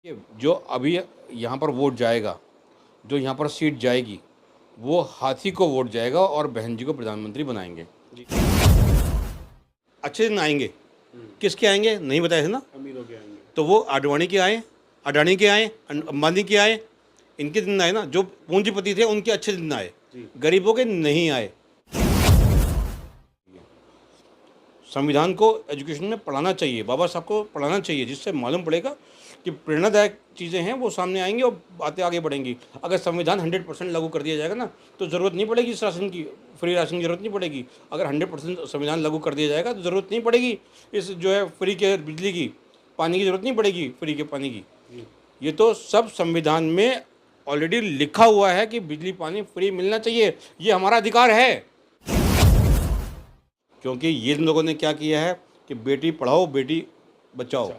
जो अभी यहाँ पर वोट जाएगा, जो यहाँ पर सीट जाएगी, वो हाथी को वोट जाएगा और बहन जी को प्रधानमंत्री बनाएंगे। जी। अच्छे दिन आएंगे। किसके आएंगे नहीं बताए थे ना। अमीरों के आएंगे। तो वो आडवाणी के आए, अडानी के आए, अंबानी के आए, इनके दिन आए ना। जो पूंजीपति थे उनके अच्छे दिन आए, जी। गरीबों के नहीं आए। संविधान को एजुकेशन में पढ़ाना चाहिए, बाबा साहब को पढ़ाना चाहिए, जिससे मालूम पड़ेगा कि प्रेरणादायक चीज़ें हैं वो सामने आएंगी और बातें आगे बढ़ेंगी। अगर संविधान 100% लागू कर दिया जाएगा ना, तो ज़रूरत नहीं पड़ेगी इस राशन की, फ्री राशन की ज़रूरत नहीं पड़ेगी। अगर 100% संविधान लागू कर दिया जाएगा तो ज़रूरत नहीं पड़ेगी इस जो है फ्री के बिजली की, पानी की ज़रूरत नहीं पड़ेगी फ्री के पानी की। ये तो सब संविधान में ऑलरेडी लिखा हुआ है कि बिजली पानी फ्री मिलना चाहिए, ये हमारा अधिकार है। क्योंकि ये लोगों ने क्या किया है कि बेटी पढ़ाओ बेटी बचाओ।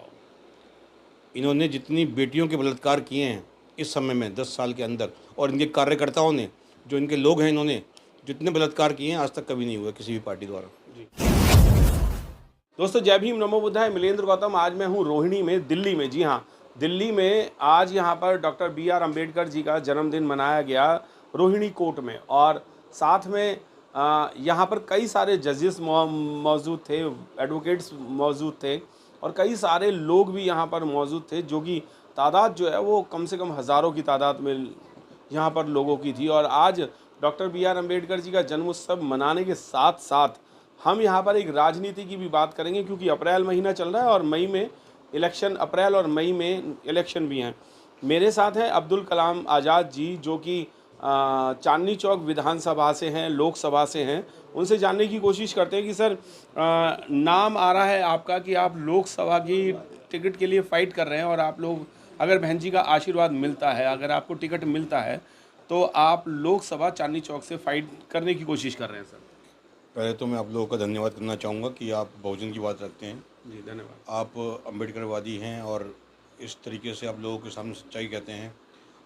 इन्होंने जितनी बेटियों के बलात्कार किए हैं इस समय में 10 साल के अंदर, और इनके कार्यकर्ताओं ने, जो इनके लोग हैं, इन्होंने जितने बलात्कार किए हैं आज तक कभी नहीं हुआ किसी भी पार्टी द्वारा। दोस्तों जय भीम नमो बुद्धाय, मिलेंद्र गौतम। आज मैं हूँ रोहिणी में, दिल्ली में। जी हाँ, दिल्ली में आज यहाँ पर डॉक्टर BR अम्बेडकर जी का जन्मदिन मनाया गया रोहिणी कोर्ट में, और साथ में यहाँ पर कई सारे जजेस मौजूद थे, एडवोकेट्स मौजूद थे, और कई सारे लोग भी यहाँ पर मौजूद थे, जो कि तादाद जो है वो कम से कम हज़ारों की तादाद में यहाँ पर लोगों की थी। और आज डॉक्टर BR अम्बेडकर जी का जन्मोत्सव मनाने के साथ साथ हम यहाँ पर एक राजनीति की भी बात करेंगे, क्योंकि अप्रैल महीना चल रहा है और मई में इलेक्शन, अप्रैल और मई में इलेक्शन भी हैं। मेरे साथ हैं अब्दुल कलाम आज़ाद जी, जो कि चांदनी चौक विधानसभा से हैं, लोकसभा से हैं। उनसे जानने की कोशिश करते हैं कि सर, नाम आ रहा है आपका कि आप लोकसभा की टिकट के लिए फ़ाइट कर रहे हैं, और आप लोग, अगर बहन जी का आशीर्वाद मिलता है, अगर आपको टिकट मिलता है, तो आप लोकसभा चांदनी चौक से फ़ाइट करने की कोशिश कर रहे हैं सर। पहले तो मैं आप लोगों का धन्यवाद करना चाहूँगा कि आप बहुजन की बात रखते हैं। जी धन्यवाद। आप अम्बेडकरवादी हैं और इस तरीके से आप लोगों के सामने सच्चाई कहते हैं।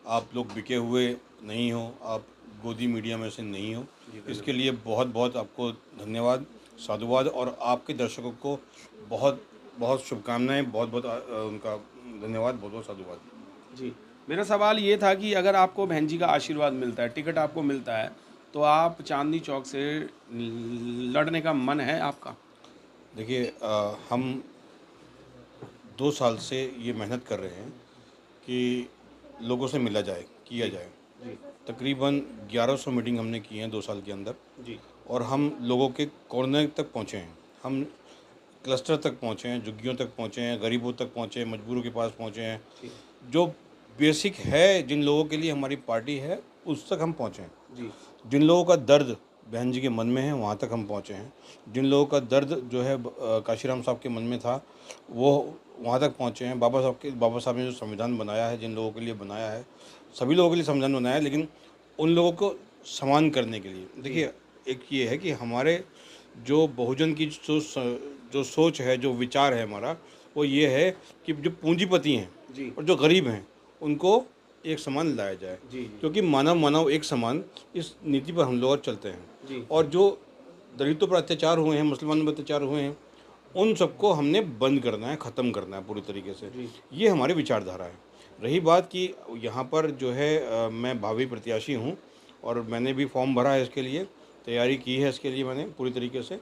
आप लोग बिके हुए नहीं हो, आप गोदी मीडिया में से नहीं हो। इसके लिए बहुत बहुत आपको धन्यवाद, साधुवाद, और आपके दर्शकों को बहुत बहुत शुभकामनाएं, बहुत बहुत उनका धन्यवाद, बहुत बहुत साधुवाद। जी, मेरा सवाल ये था कि अगर आपको बहन जी का आशीर्वाद मिलता है, टिकट आपको मिलता है, तो आप चांदनी चौक से लड़ने का मन है आपका? देखिए, हम 2 साल से ये मेहनत कर रहे हैं कि लोगों से मिला जाए, किया जाए। जी। तकरीबन 1100 मीटिंग हमने की हैं 2 साल के अंदर, जी। और हम लोगों के कोने तक पहुँचे हैं। हम क्लस्टर तक पहुँचे हैं, झुग्गियों तक पहुँचे हैं, गरीबों तक पहुँचे हैं, मजदूरों के पास पहुँचे हैं। जो बेसिक है, जिन लोगों के लिए हमारी पार्टी है, उस तक हम पहुँचे हैं। जी। जिन लोगों का दर्द बहन जी के मन में है, वहाँ तक हम पहुँचे हैं। जिन लोगों का दर्द जो है काशीराम साहब के मन में था, वो वहाँ तक पहुँचे हैं। बाबा साहब ने जो संविधान बनाया है, जिन लोगों के लिए बनाया है, सभी लोगों के लिए संविधान बनाया है, लेकिन उन लोगों को समान करने के लिए। देखिए, एक ये है कि हमारे जो बहुजन की जो सोच है, जो विचार है हमारा, वो ये है कि जो पूंजीपति हैं और जो गरीब हैं, उनको एक समान लाया जाए। क्योंकि मानव मानव एक समान, इस नीति पर हम लोग चलते हैं। और जो दलितों पर अत्याचार हुए हैं, मुसलमानों पर अत्याचार हुए हैं, उन सबको हमने बंद करना है, ख़त्म करना है पूरी तरीके से। ये हमारी विचारधारा है। रही बात कि यहाँ पर जो है मैं भावी प्रत्याशी हूँ, और मैंने भी फॉर्म भरा है, इसके लिए तैयारी की है, इसके लिए मैंने पूरी तरीके से।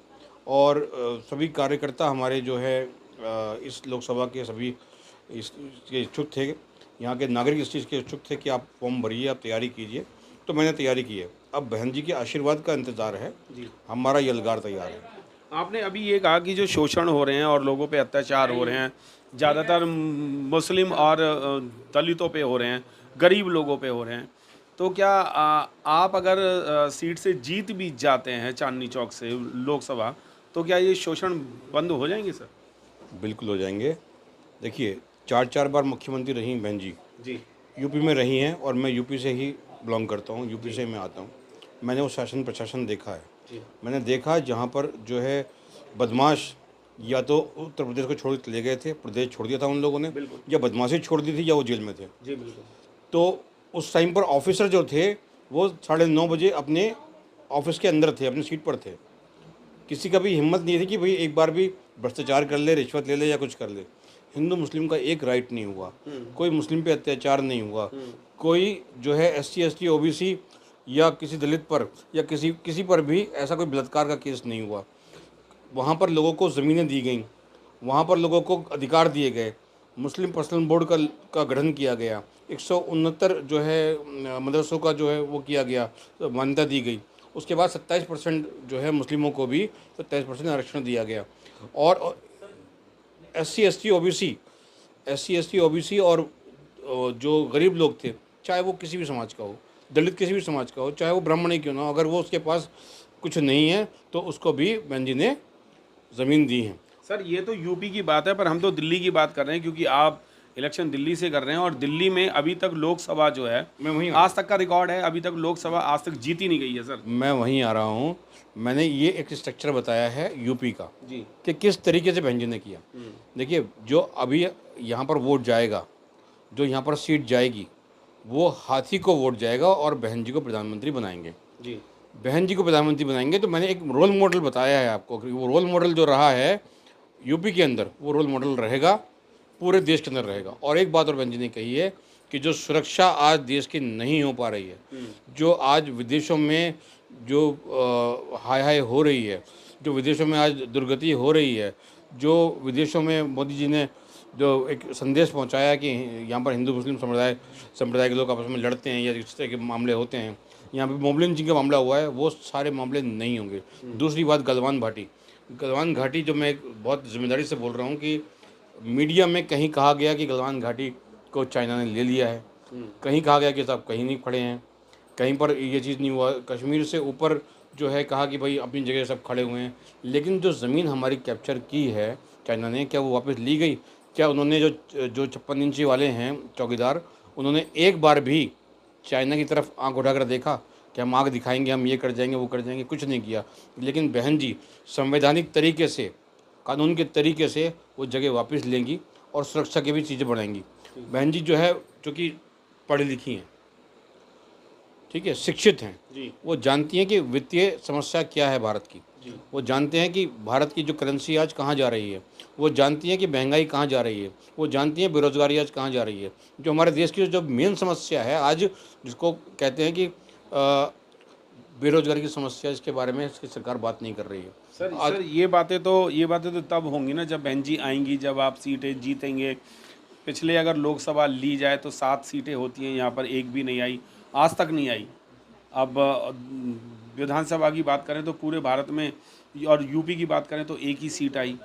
और सभी कार्यकर्ता हमारे जो है इस लोकसभा के सभी इसके इच्छुक थे, यहाँ के नागरिक इस चीज़ के इच्छुक थे कि आप फॉर्म भरिए, आप तैयारी कीजिए। तो मैंने तैयारी की है। अब बहन जी के आशीर्वाद का इंतज़ार है। हमारा यलगार तैयार है। आपने अभी ये कहा कि जो शोषण हो रहे हैं और लोगों पे अत्याचार हो रहे हैं, ज़्यादातर मुस्लिम और दलितों पे हो रहे हैं, गरीब लोगों पे हो रहे हैं, तो क्या आप अगर सीट से जीत भी जाते हैं चांदनी चौक से लोकसभा, तो क्या ये शोषण बंद हो जाएंगे सर? बिल्कुल हो जाएंगे। देखिए, 4 बार मुख्यमंत्री रही बहन जी। जी। यूपी में रही हैं, और मैं यूपी से ही बिलोंग करता हूँ, यूपी से मैं आता हूँ। मैंने वो शासन प्रशासन देखा है। मैंने देखा जहाँ पर जो है बदमाश या तो उत्तर प्रदेश को छोड़ के चले गए थे, प्रदेश छोड़ दिया था उन लोगों ने, या बदमाशी छोड़ दी थी, या वो जेल में थे। जी बिल्कुल। तो उस टाइम पर ऑफिसर जो थे, वो 9:30 बजे अपने ऑफिस के अंदर थे, अपनी सीट पर थे। किसी का भी हिम्मत नहीं थी कि भाई एक बार भी भ्रष्टाचार कर ले, रिश्वत ले ले या कुछ कर ले। हिंदू मुस्लिम का एक राइट नहीं हुआ, कोई मुस्लिम पे अत्याचार नहीं हुआ, कोई जो है SC ST OBC या किसी दलित पर या किसी पर भी ऐसा कोई बलात्कार का केस नहीं हुआ। वहाँ पर लोगों को ज़मीनें दी गईं, वहाँ पर लोगों को अधिकार दिए गए, मुस्लिम पर्सनल बोर्ड का गठन किया गया, 169 जो है मदरसों का जो है वो किया गया, मान्यता दी गई। उसके बाद 27% जो है मुस्लिमों को भी 27% आरक्षण दिया गया। और SC ST OBC और जो गरीब लोग थे, चाहे वो किसी भी समाज का हो, दलित किसी भी समाज का हो, चाहे वो ब्राह्मण ही क्यों ना हो, अगर वो उसके पास कुछ नहीं है तो उसको भी बहन जी ने ज़मीन दी है। सर ये तो यूपी की बात है, पर हम तो दिल्ली की बात कर रहे हैं, क्योंकि आप इलेक्शन दिल्ली से कर रहे हैं और दिल्ली में अभी तक लोकसभा जो है, मैं वहीं आज तक का रिकॉर्ड है, अभी तक लोकसभा आज तक जीती नहीं गई है सर। मैं वहीं आ रहा हूँ। मैंने ये एक स्ट्रक्चर बताया है यूपी का जी। कि किस तरीके से बहन जी ने किया। देखिए, जो अभी यहाँ पर वोट जाएगा, जो यहाँ पर सीट जाएगी, वो हाथी को वोट जाएगा और बहन जी को प्रधानमंत्री बनाएंगे। जी। बहन जी को प्रधानमंत्री बनाएंगे तो मैंने एक रोल मॉडल बताया है आपको कि वो रोल मॉडल जो रहा है यूपी के अंदर, वो रोल मॉडल रहेगा, पूरे देश के अंदर रहेगा। और एक बात और बहन जी ने कही है कि जो सुरक्षा आज देश की नहीं हो पा रही है, जो आज विदेशों में जो हाय हाय हो रही है, जो विदेशों में आज दुर्गति हो रही है, जो विदेशों में मोदी जी ने जो एक संदेश पहुंचाया कि यहाँ पर हिंदू मुस्लिम संप्रदाय के लोग आपस में लड़ते हैं या इस तरह के मामले होते हैं, यहाँ पे मोब लिंचिंग का मामला हुआ है, वो सारे मामले नहीं होंगे। दूसरी बात, गलवान घाटी जो मैं बहुत जिम्मेदारी से बोल रहा हूँ कि मीडिया में कहीं कहा गया कि गलवान घाटी को चाइना ने ले लिया है, कहीं कहा गया कि साहब कहीं नहीं खड़े हैं, कहीं पर ये चीज़ नहीं हुआ। कश्मीर से ऊपर जो है कहा कि भाई अपनी जगह सब खड़े हुए हैं, लेकिन जो ज़मीन हमारी कैप्चर की है चाइना ने, क्या वो वापस ली गई? क्या उन्होंने जो 56 इंची वाले हैं चौकीदार, उन्होंने एक बार भी चाइना की तरफ आंख उठाकर देखा कि हम आंख दिखाएंगे, हम ये कर जाएंगे, वो कर जाएंगे? कुछ नहीं किया। लेकिन बहन जी संवैधानिक तरीके से, कानून के तरीके से वो जगह वापस लेंगी और सुरक्षा की भी चीज़ें बढ़ाएंगी। बहन जी जो है, चूँकि पढ़ी लिखी हैं, ठीक है, शिक्षित हैं, जी। वो जानती हैं कि वित्तीय समस्या क्या है भारत की, वो जानते हैं कि भारत की जो करेंसी आज कहाँ जा रही है, वो जानती हैं कि महंगाई कहाँ जा रही है, वो जानती हैं बेरोजगारी आज कहाँ जा रही है। जो हमारे देश की जो मेन समस्या है आज, जिसको कहते हैं कि बेरोजगारी की समस्या, इसके बारे में इसकी सरकार बात नहीं कर रही है। सर ये बातें तो तब होंगी ना जब बहन जी आएंगी, जब आप सीटें जीतेंगे। पिछले अगर लोकसभा ली जाए तो 7 सीटें होती हैं, यहाँ पर एक भी नहीं आई, आज तक नहीं आई। अब विधानसभा की बात करें तो पूरे भारत में, और यूपी की बात करें तो एक ही सीट आई,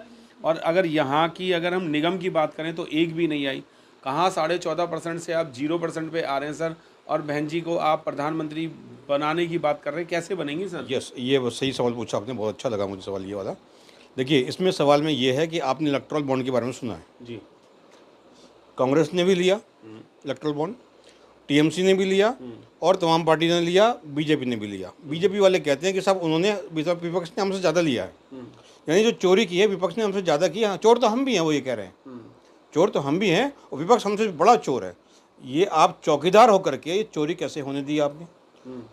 और अगर यहाँ की अगर हम निगम की बात करें तो एक भी नहीं आई। कहाँ 14.5% से आप 0% पे आ रहे हैं सर, और बहन जी को आप प्रधानमंत्री बनाने की बात कर रहे हैं, कैसे बनेंगी सर? यस, ये बस सही सवाल पूछा आपने, बहुत अच्छा लगा मुझे सवाल ये वाला। देखिए, इसमें सवाल में ये है कि आपने इलेक्टोरल बॉन्ड के बारे में सुना है? जी। कांग्रेस ने भी लिया इलेक्टोरल बॉन्ड, TMC ने भी लिया और तमाम पार्टी ने लिया, बीजेपी ने भी लिया। बीजेपी वाले कहते हैं कि साहब उन्होंने, विपक्ष ने हमसे ज़्यादा लिया है, यानी जो चोरी की है विपक्ष ने हमसे ज़्यादा की है। चोर तो हम भी हैं, वो ये कह रहे हैं, चोर तो हम भी हैं और विपक्ष हमसे बड़ा चोर है। ये आप चौकीदार होकर के चोरी कैसे होने दी आपने?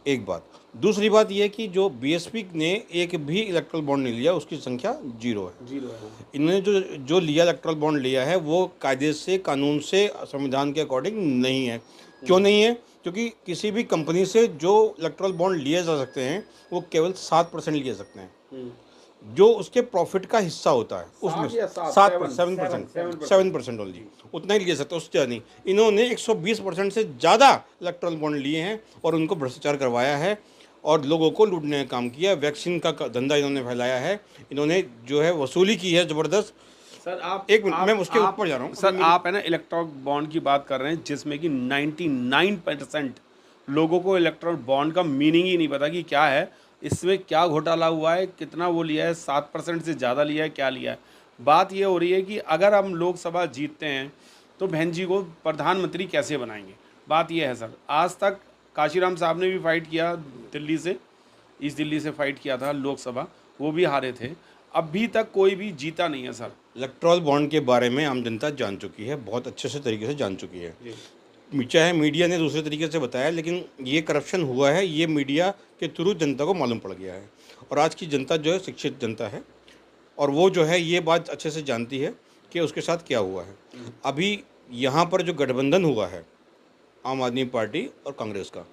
एक बात। दूसरी बात यह कि जो BSP ने एक भी इलेक्ट्रल बॉन्ड नहीं लिया, उसकी संख्या 0 है। 0 है। इन्होंने जो लिया इलेक्ट्रल बॉन्ड लिया है वो कायदे से, कानून से, संविधान के अकॉर्डिंग नहीं है। क्यों नहीं है? क्योंकि किसी भी कंपनी से जो इलेक्ट्रल बॉन्ड लिए जा सकते हैं वो केवल 7% लिए सकते हैं, जो उसके प्रॉफिट का हिस्सा होता है उसमें 7% ओनली, उतना ही ले सकते, उससे ज़्यादा नहीं। इन्होंने 120% से ज़्यादा इलेक्ट्रल बॉन्ड लिए हैं और उनको भ्रष्टाचार करवाया है और लोगों को लूटने का काम किया। वैक्सीन का धंधा इन्होंने फैलाया है, इन्होंने जो है वसूली की है ज़बरदस्त। सर आप एक मिनट, मैं उसके ऊपर जा रहा हूँ सर। आप है ना इलेक्ट्रॉल बॉन्ड की बात कर रहे हैं, जिसमें कि 99% लोगों को इलेक्ट्रॉल बॉन्ड का मीनिंग ही नहीं पता कि क्या है, इसमें क्या घोटाला हुआ है, कितना वो लिया है, 7% से ज़्यादा लिया है, क्या लिया है। बात ये हो रही है कि अगर हम लोकसभा जीतते हैं तो बहन जी को प्रधानमंत्री कैसे बनाएंगे, बात ये है सर। आज तक काशीराम साहब ने भी फाइट किया दिल्ली से, ईस्ट दिल्ली से फाइट किया था लोकसभा, वो भी हारे थे। अभी तक कोई भी जीता नहीं है सर। इलेक्ट्रल बॉन्ड के बारे में आम जनता जान चुकी है, बहुत अच्छे से तरीके से जान चुकी है। चाहे मीडिया ने दूसरे तरीके से बताया, लेकिन ये करप्शन हुआ है, ये मीडिया के थ्रू जनता को मालूम पड़ गया है। और आज की जनता जो है शिक्षित जनता है और वो जो है ये बात अच्छे से जानती है कि उसके साथ क्या हुआ है। अभी यहाँ पर जो गठबंधन हुआ है आम आदमी पार्टी और कांग्रेस का,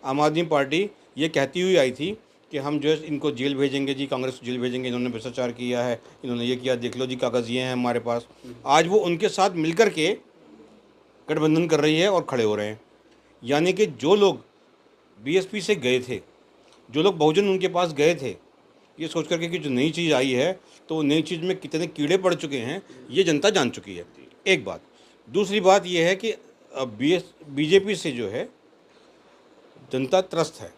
आम आदमी पार्टी ये कहती हुई आई थी कि हम जो है इनको जेल भेजेंगे जी, कांग्रेस को जेल भेजेंगे, इन्होंने भ्रष्टाचार किया है, इन्होंने ये किया, देख लो जी कागज़ ये हैं हमारे पास। आज वो उनके साथ मिलकर के गठबंधन कर रही है और खड़े हो रहे हैं। यानी कि जो लोग बीएसपी से गए थे, जो लोग बहुजन उनके पास गए थे, ये सोच करके कि जो नई चीज़ आई है तो वो नई चीज़ में कितने कीड़े पड़ चुके हैं ये जनता जान चुकी है, एक बात। दूसरी बात ये है कि बीजेपी से जो है जनता त्रस्त है।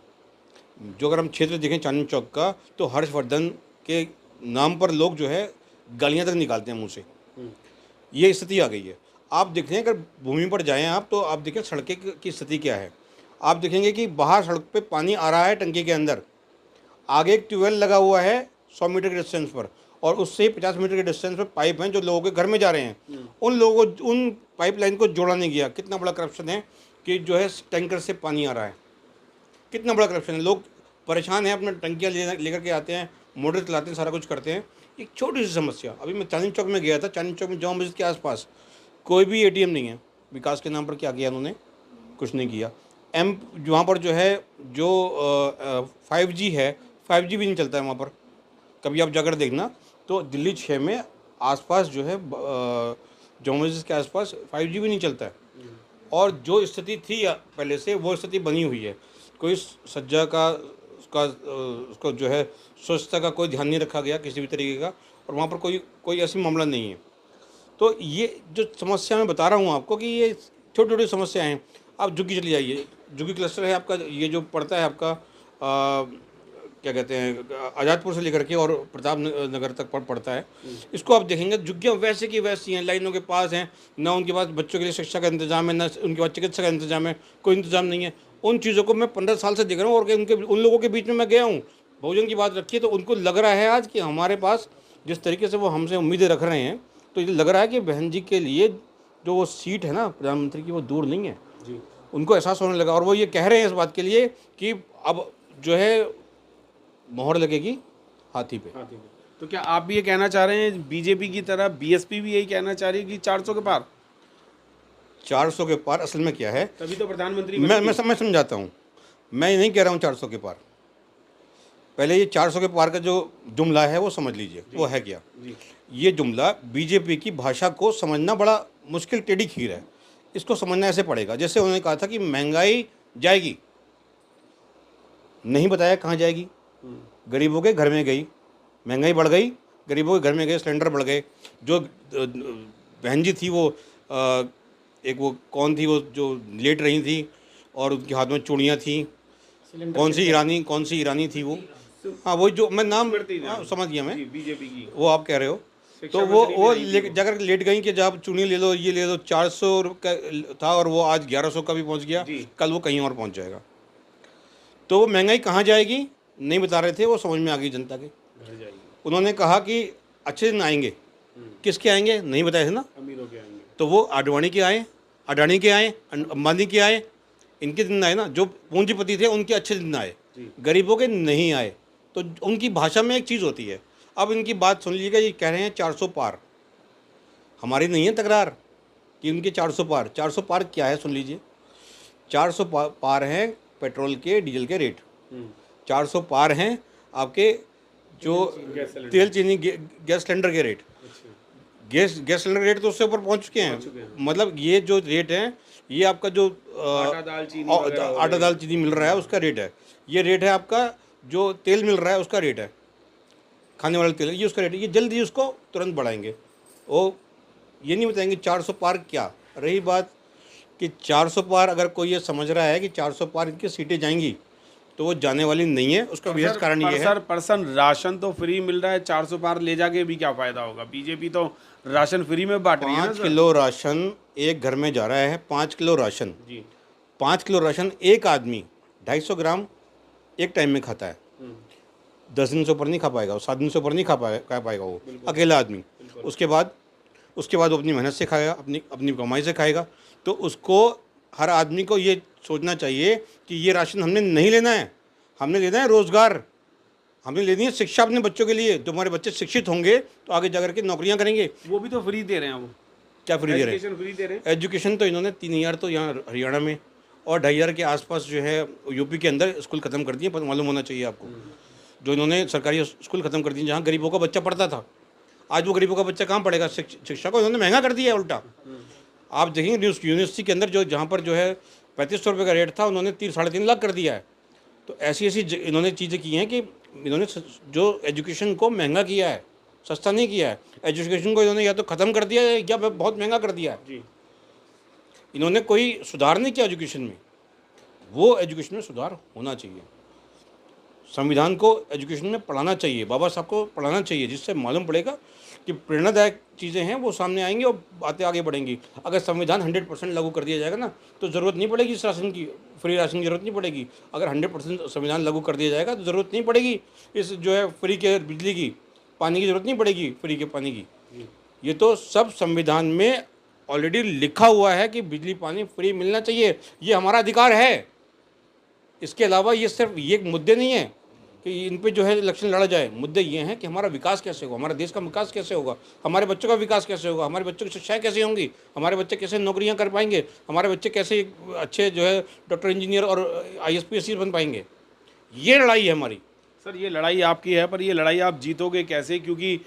जो अगर हम क्षेत्र देखें चांदनी चौक का, तो हर्षवर्धन के नाम पर लोग जो है गालियाँ तक निकालते हैं मुँह से। ये स्थिति आ गई है। आप देखें, अगर भूमि पर जाएं आप, तो आप देखें सड़कें की स्थिति क्या है। आप देखेंगे कि बाहर सड़क पे पानी आ रहा है टंकी के अंदर, आगे एक ट्यूबवेल लगा हुआ है 100 मीटर के डिस्टेंस पर, और उससे 50 मीटर के डिस्टेंस पर पाइप हैं जो लोगों के घर में जा रहे हैं। उन लोगों को, उन पाइपलाइन को जोड़ा नहीं गया। कितना बड़ा करप्शन है कि जो है टैंकर से पानी आ रहा है, कितना बड़ा करप्शन है। लोग परेशान हैं, अपना टंकियाँ लेकर के आते हैं, मोटर चलाते हैं, सारा कुछ करते हैं। एक छोटी सी समस्या, अभी मैं चांदनी चौक में गया था, चांदनी चौक में जामा मस्जिद के आसपास कोई भी एटीएम नहीं है। विकास के नाम पर क्या किया उन्होंने? कुछ नहीं किया। वहाँ पर जो है जो 5G है, 5G भी नहीं चलता है वहाँ पर। कभी आप जाकर देखना तो दिल्ली 6 में आसपास जो है जामा मस्जिद के आसपास 5G भी नहीं चलता है। और जो स्थिति थी पहले से, वो स्थिति बनी हुई है। कोई सज्जा का उसको जो है स्वच्छता का कोई ध्यान नहीं रखा गया किसी भी तरीके का, और वहाँ पर कोई ऐसी मामला नहीं है। तो ये जो समस्या मैं बता रहा हूँ आपको कि ये छोटी छोटी समस्याएं हैं। आप झुग्गी चली जाइए, झुग्गी क्लस्टर है आपका, ये जो पड़ता है आपका क्या कहते हैं, आज़ादपुर से लेकर के और प्रताप नगर तक पड़ता है। इसको आप देखेंगे, झुग्गियाँ वैसे की वैसी हैं, लाइनों के पास हैं, ना उनके पास बच्चों के लिए शिक्षा का इंतजाम है, ना उनके पास चिकित्सा का इंतजाम है, कोई इंतजाम नहीं है। उन चीज़ों को मैं 15 साल से देख रहा हूँ, और उन लोगों के बीच में मैं गया हूँ, बहुजन की बात रखी है, तो उनको लग रहा है आज कि हमारे पास जिस तरीके से वो हमसे उम्मीदें रख रहे हैं, तो ये लग रहा है कि बहन जी के लिए जो वो सीट है ना प्रधानमंत्री की, वो दूर नहीं है जी। उनको एहसास होने लगा, और वो ये कह रहे हैं इस बात के लिए कि अब जो है मोहर लगेगी हाथी पे। तो क्या आप भी ये कहना चाह रहे हैं बीजेपी की तरह बीएसपी भी यही कहना चाह रही है कि 400 के पार? 400 के पार असल में क्या है, तभी तो प्रधानमंत्री मैं समझाता हूँ। मैं नहीं कह रहा हूँ 400 के पार। पहले ये 400 के पार का जो जुमला है वो समझ लीजिए, वो है क्या। ये जुमला बीजेपी की भाषा को समझना बड़ा मुश्किल, टेढ़ी खीर है। इसको समझना ऐसे पड़ेगा, जैसे उन्होंने कहा था कि महंगाई जाएगी, नहीं बताया कहाँ जाएगी। गरीबों के घर में गई, महंगाई बढ़ गई, गरीबों के घर में गए, सिलेंडर बढ़ गए। जो बहन जी थी वो एक वो कौन थी, वो जो लेट रही थी और उनके हाथ में चूड़ियाँ थी, कौन सी ईरानी थी वो, हाँ वही जो मैं नाम समझ गया मैं, बीजेपी की वो आप कह रहे हो। तो वो जाकर लेट गई कि जब चुनी ले लो, ये ले लो। 400 का था और वो आज 1100 का भी पहुंच गया, कल वो कहीं और पहुंच जाएगा। तो वो महंगाई कहाँ जाएगी नहीं बता रहे थे, वो समझ में आ गई जनता के। उन्होंने कहा कि अच्छे दिन आएंगे, किसके आएंगे नहीं बताए थे ना, अमीरों के आएंगे। तो वो आडवाणी के आए, अडानी के आए, अंबानी के आए, इनके दिन आए ना, जो पूंजीपति थे उनके अच्छे दिन आए, गरीबों के नहीं आए। तो उनकी भाषा में एक चीज़ होती है। अब इनकी बात सुन लीजिएगा, ये कह रहे हैं 400 पार, हमारी नहीं है तकरार कि उनके 400 पार। 400 पार क्या है सुन लीजिए। 400 पार हैं पेट्रोल के, डीजल के रेट। 400 पार हैं आपके जो तेल चीनी गैस सिलेंडर के रेट। गैस सिलेंडर रेट तो उससे ऊपर पहुंच चुके हैं। मतलब ये जो रेट है, ये आपका जो आटा दाल चीनी मिल रहा है उसका रेट है। ये रेट है आपका जो तेल मिल रहा है उसका रेट है, खाने वाला तेल, ये उसका रेट है। ये जल्दी उसको तुरंत बढ़ाएंगे, वो ये नहीं बताएंगे 400 पार क्या। रही बात कि 400 पार अगर कोई ये समझ रहा है कि 400 पार इनकी सीटें जाएंगी, तो वो जाने वाली नहीं है। उसका विशेष कारण ये है, पर्सन राशन तो फ्री मिल रहा है, 400 पार ले जाके भी क्या फायदा होगा। बीजेपी तो राशन फ्री में बांट रही है। 5 किलो राशन एक घर में जा रहा है, 5 किलो राशन जी। 5 किलो राशन एक आदमी 250 ग्राम एक टाइम में खाता है। 10 दिन से ऊपर नहीं खा पाएगा, 7 दिन से ऊपर नहीं खा पाएगा वो अकेला आदमी। उसके बाद वो अपनी मेहनत से खाएगा, अपनी कमाई से खाएगा। तो उसको, हर आदमी को ये सोचना चाहिए कि ये राशन हमने नहीं लेना है, हमने लेना है रोज़गार। हमने लेनी है शिक्षा अपने बच्चों के लिए। तो हमारे बच्चे शिक्षित होंगे तो आगे जाकर के नौकरियां करेंगे। वो भी तो फ्री दे रहे हैं वो, क्या फ्री दे रहे हैं? एजुकेशन फ्री दे रहे हैं। एजुकेशन तो इन्होंने 3,000 तो यहाँ हरियाणा में और 2,500 के आसपास जो है यूपी के अंदर स्कूल ख़त्म कर दिए। पर मालूम होना चाहिए आपको, जो इन्होंने सरकारी स्कूल ख़त्म कर दिए जहाँ गरीबों का बच्चा पढ़ता था। आज वो गरीबों का बच्चा कहाँ पढ़ेगा? शिक्षा को इन्होंने महंगा कर दिया है उल्टा। आप देखेंगे यूनिवर्सिटी के अंदर जो जहाँ पर जो है 3500 रुपये का रेट था, उन्होंने 3-3.5 लाख कर दिया है। तो ऐसी ऐसी इन्होंने चीज़ें की हैं कि इन्होंने जो एजुकेशन को महंगा किया है, सस्ता नहीं किया है। एजुकेशन को इन्होंने या तो ख़त्म कर दिया है या बहुत महंगा कर दिया है। जी। इन्होंने कोई सुधार नहीं किया एजुकेशन में। वो एजुकेशन में सुधार होना चाहिए। संविधान को एजुकेशन में पढ़ाना चाहिए, बाबा साहब को पढ़ाना चाहिए, जिससे मालूम पड़ेगा कि प्रेरणादायक चीज़ें हैं वो सामने आएंगी और बातें आगे बढ़ेंगी। अगर संविधान 100% लागू कर दिया जाएगा ना, तो ज़रूरत नहीं पड़ेगी इस राशन की, फ्री राशन की ज़रूरत नहीं पड़ेगी। अगर 100% संविधान लागू कर दिया जाएगा तो ज़रूरत नहीं पड़ेगी इस जो है फ्री के बिजली की, पानी की ज़रूरत नहीं पड़ेगी, फ्री के पानी की। ये तो सब संविधान में ऑलरेडी लिखा हुआ है कि बिजली पानी फ्री मिलना चाहिए, ये हमारा अधिकार है। इसके अलावा ये सिर्फ ये मुद्दे नहीं है कि इन पे जो है इलेक्शन लड़ा जाए। मुद्दे ये हैं कि हमारा विकास कैसे होगा, हमारे देश का विकास कैसे होगा, हमारे बच्चों का विकास कैसे होगा, हमारे बच्चों की शिक्षाएं कैसे होंगी, हमारे बच्चे कैसे नौकरियां कर पाएंगे, हमारे बच्चे कैसे अच्छे जो है डॉक्टर, इंजीनियर और IAS बन पाएंगे। ये लड़ाई है हमारी। सर ये लड़ाई आपकी है, पर ये लड़ाई आप जीतोगे कैसे? क्योंकि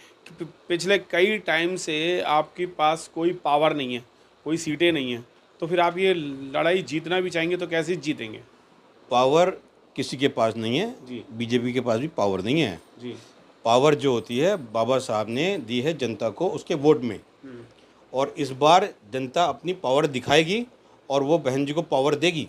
पिछले कई टाइम से आपके पास कोई पावर नहीं है, कोई सीटें नहीं हैं, तो फिर आप ये लड़ाई जीतना भी चाहेंगे तो कैसे जीतेंगे? पावर किसी के पास नहीं है जी। बीजेपी के पास भी पावर नहीं है। जी। पावर जो होती है बाबा साहब ने दी है जनता को उसके वोट में, और इस बार जनता अपनी पावर दिखाएगी और वो बहन जी को पावर देगी,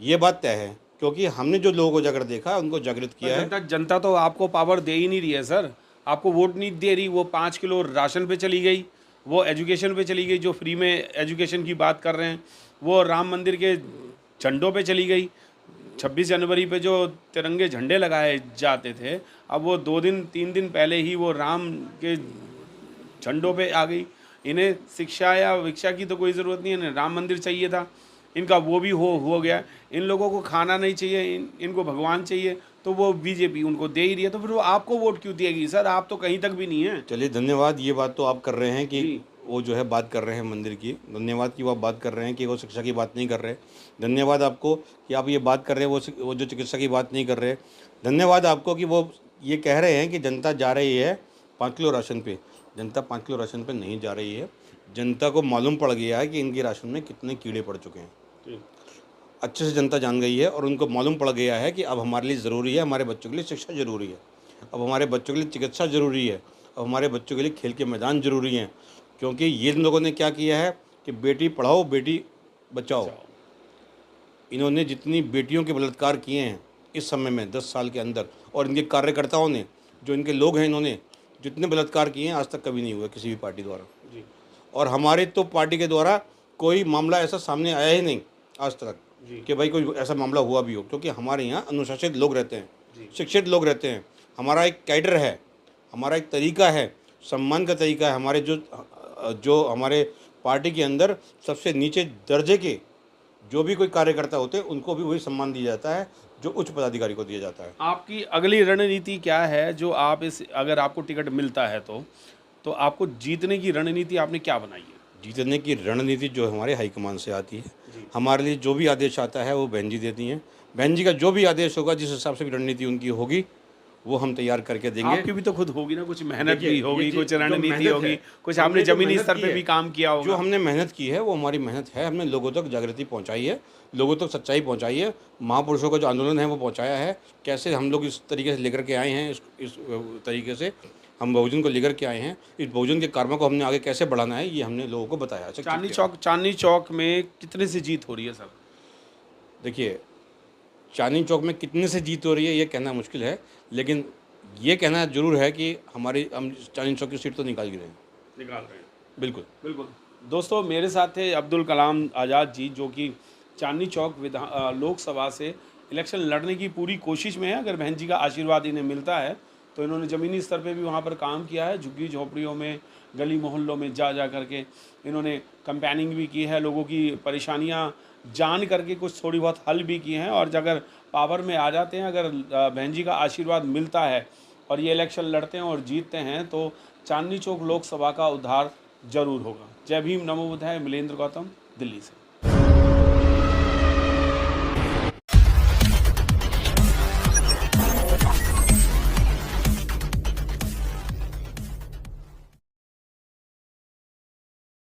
ये बात तय है। क्योंकि हमने जो लोगों को जाकर देखा, उनको जागृत किया है। जनता तो आपको पावर दे ही नहीं रही है सर, आपको वोट नहीं दे रही। वो 5 किलो राशन पे चली गई, वो एजुकेशन पे चली गई, जो फ्री में एजुकेशन की बात कर रहे हैं, वो राम मंदिर के झंडों पे चली गई। 26 जनवरी पे जो तिरंगे झंडे लगाए जाते थे, अब वो 2-3 दिन पहले ही वो राम के झंडों पे आ गई। इन्हें शिक्षा या विक्षा की तो कोई ज़रूरत नहीं है, इन्हें राम मंदिर चाहिए था, इनका वो भी हो गया। इन लोगों को खाना नहीं चाहिए, इनको भगवान चाहिए, तो वो बीजेपी उनको दे ही रही है। तो फिर वो आपको वोट क्यों देगी सर? आप तो कहीं तक भी नहीं है। चलिए धन्यवाद। ये बात तो आप कर रहे हैं कि वो जो है बात कर रहे हैं मंदिर की, धन्यवाद कि वो आप बात कर रहे हैं कि वो शिक्षा की बात नहीं कर रहे। धन्यवाद आपको कि आप ये बात कर रहे हैं, वो जो चिकित्सा की बात नहीं कर रहे। धन्यवाद आपको कि वो ये कह रहे हैं कि जनता जा रही है 5 किलो राशन पे। जनता 5 किलो राशन पे नहीं जा रही है। जनता को मालूम पड़ गया है कि इनके राशन में कितने कीड़े पड़ चुके हैं। अच्छे से जनता जान गई है और उनको मालूम पड़ गया है कि अब हमारे लिए ज़रूरी है, हमारे बच्चों के लिए शिक्षा ज़रूरी है, अब हमारे बच्चों के लिए चिकित्सा ज़रूरी है, अब हमारे बच्चों के लिए खेल के मैदान ज़रूरी हैं। क्योंकि ये लोगों ने क्या किया है कि बेटी पढ़ाओ बेटी बचाओ। इन्होंने जितनी बेटियों के बलात्कार किए हैं इस समय में 10 साल के अंदर, और इनके कार्यकर्ताओं ने, जो इनके लोग हैं, इन्होंने जितने बलात्कार किए हैं आज तक कभी नहीं हुआ किसी भी पार्टी द्वारा। और हमारे तो पार्टी के द्वारा कोई मामला ऐसा सामने आया ही नहीं आज तक कि भाई कोई ऐसा मामला हुआ भी हो। क्योंकि हमारे यहाँ अनुशासित लोग रहते हैं, शिक्षित लोग रहते हैं, हमारा एक कैडर है, हमारा एक तरीका है, सम्मान का तरीका है। हमारे जो हमारे पार्टी के अंदर सबसे नीचे दर्जे के जो भी कोई कार्यकर्ता होते हैं उनको भी वही सम्मान दिया जाता है जो उच्च पदाधिकारी को दिया जाता है। आपकी अगली रणनीति क्या है? जो आप अगर आपको टिकट मिलता है तो आपको जीतने की रणनीति आपने क्या बनाई है? जीतने की रणनीति जो हमारे हाईकमान से आती है। हमारे लिए जो भी आदेश आता है वो बहन जी देती हैं। बहन जी का जो भी आदेश होगा, जिस हिसाब से भी रणनीति उनकी होगी, वो हम तैयार करके देंगे। आपकी भी तो खुद होगी ना, कुछ मेहनत भी होगी, कुछ रणनीति होगी, कुछ आपने जमीनी स्तर पे भी काम किया होगा। जो हमने मेहनत की है वो हमारी मेहनत है। हमने लोगों तक जागृति पहुंचाई है, लोगों तक सच्चाई पहुंचाई है, महापुरुषों का जो आंदोलन है वो पहुंचाया है। कैसे हम लोग इस तरीके से लेकर के आए हैं, इस तरीके से हम बहुजन को लेकर के आए हैं, इस बहुजन के कर्मों को हमने आगे कैसे बढ़ाना है, ये हमने लोगों को बताया। चांदनी चौक में कितने से जीत हो रही है सर? देखिए, चांदनी चौक में कितने से जीत हो रही है ये कहना मुश्किल है, लेकिन ये कहना जरूर है कि हम चांदनी चौक की सीट तो निकाल रहे हैं। बिल्कुल बिल्कुल। दोस्तों, मेरे साथ थे अब्दुल कलाम आज़ाद जी, जो कि चांदनी चौक लोकसभा से इलेक्शन लड़ने की पूरी कोशिश में है। अगर बहन जी का आशीर्वाद इन्हें मिलता है तो इन्होंने ज़मीनी स्तर पे भी वहाँ पर काम किया है, झुग्गी झोपड़ियों में, गली मोहल्लों में जा करके इन्होंने कैंपेनिंग भी की है, लोगों की परेशानियाँ जान करके कुछ थोड़ी बहुत हल भी किए हैं। और अगर पावर में आ जाते हैं, अगर बहन जी का आशीर्वाद मिलता है और ये इलेक्शन लड़ते हैं और जीतते हैं, तो चांदनी चौक लोकसभा का उद्धार जरूर होगा। जय भीम, नमो बुद्धाय। मिलेंद्र गौतम, दिल्ली से।